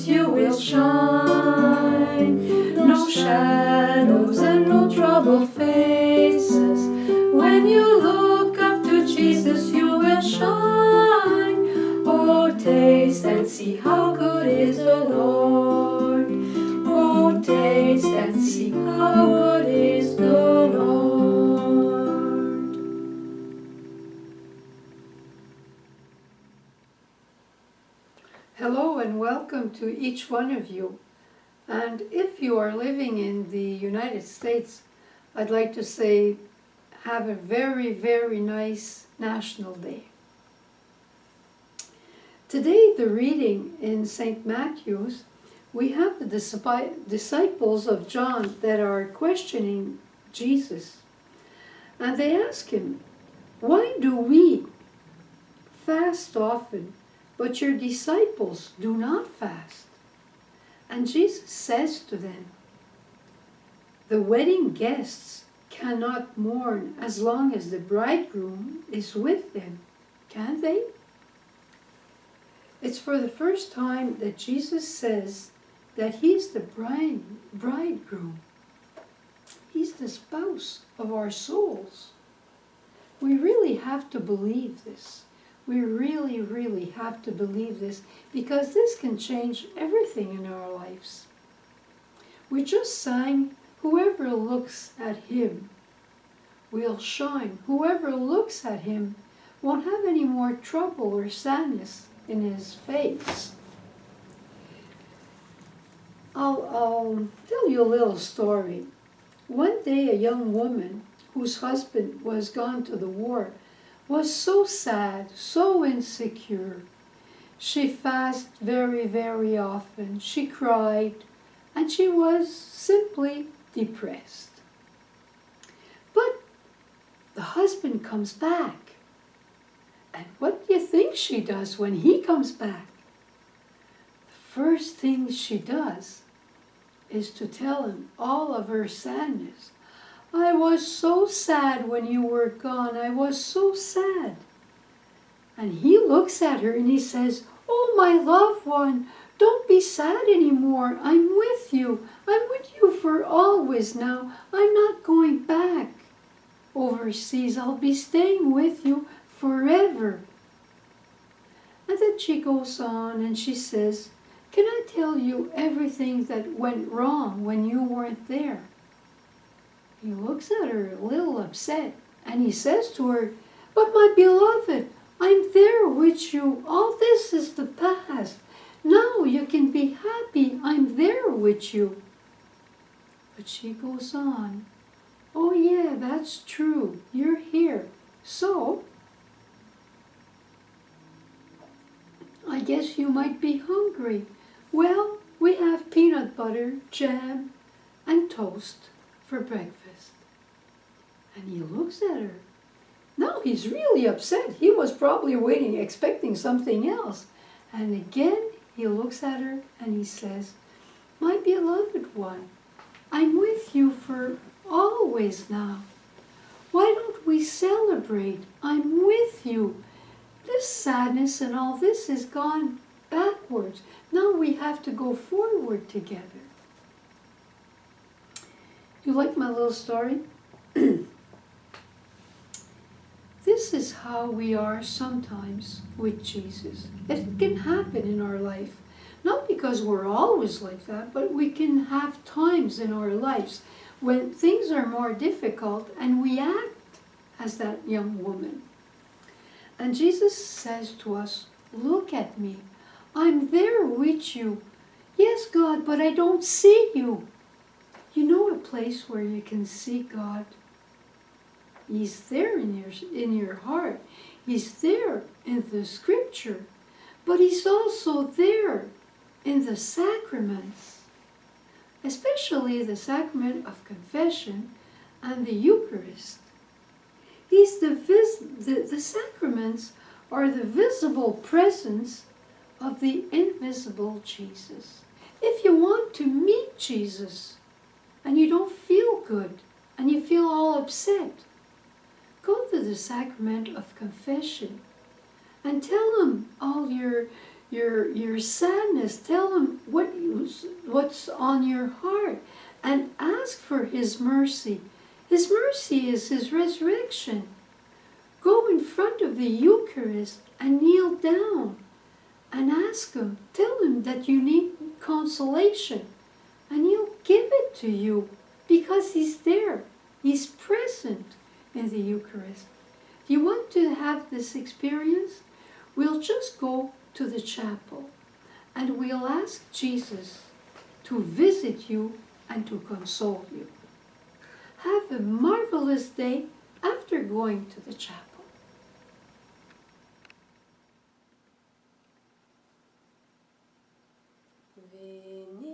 with you will shine. No shadows and no troubled faces. When you look up to Jesus, you will shine. Oh, taste and see how good is the Lord. Oh, taste and see how good is the Lord. Hello and welcome to each one of you. And if you are living in the United States, I'd like to say have a very, very nice National Day. Today, the reading in St. Matthew's, we have the disciples of John that are questioning Jesus. And they ask him, why do we fast often, but your disciples do not fast? And Jesus says to them, the wedding guests cannot mourn as long as the bridegroom is with them, can they? It's for the first time that Jesus says that he's the bridegroom. He's the spouse of our souls. We really have to believe this. We really, really have to believe this, because this can change everything in our lives. We just sang, whoever looks at him will shine. Whoever looks at him won't have any more trouble or sadness in his face. I'll tell you a little story. One day a young woman whose husband was gone to the war was so sad, so insecure. She fasted very, very often. She cried, and she was simply depressed. But the husband comes back. And what do you think she does when he comes back? The first thing she does is to tell him all of her sadness. I was so sad when you were gone. I was so sad. And he looks at her and he says, oh, my loved one, don't be sad anymore. I'm with you. I'm with you for always now. I'm not going back overseas. I'll be staying with you forever. And then she goes on and she says, can I tell you everything that went wrong when you weren't there? He looks at her a little upset and he says to her, but my beloved, I'm there with you. All this is the past. Now you can be happy. I'm there with you. But she goes on, oh yeah, that's true. You're here. So, I guess you might be hungry. Well, we have peanut butter, jam, and toast for breakfast. And he looks at her. Now he's really upset. He was probably waiting, expecting something else. And again, he looks at her and he says, my beloved one, I'm with you for always now. Why don't we celebrate? I'm with you. This sadness and all this is gone backwards. Now we have to go forward together. You like my little story? This is how we are sometimes with Jesus. It can happen in our life. Not because we're always like that, but we can have times in our lives when things are more difficult and we act as that young woman. And Jesus says to us, look at me. I'm there with you. Yes, God, but I don't see you. You know a place where you can see God? He's there in your heart. He's there in the scripture. But he's also there in the sacraments, especially the sacrament of confession and the Eucharist. The sacraments are the visible presence of the invisible Jesus. If you want to meet Jesus and you don't feel good and you feel all upset, go to the sacrament of confession and tell him all your your sadness. Tell him what's on your heart, and ask for his mercy. His mercy is his resurrection. Go in front of the Eucharist and kneel down and ask him. Tell him that you need consolation, and he'll give it to you because he's there. He's present in the Eucharist. Do you want to have this experience? We'll just go to the chapel and we'll ask Jesus to visit you and to console you. Have a marvelous day after going to the chapel. Veni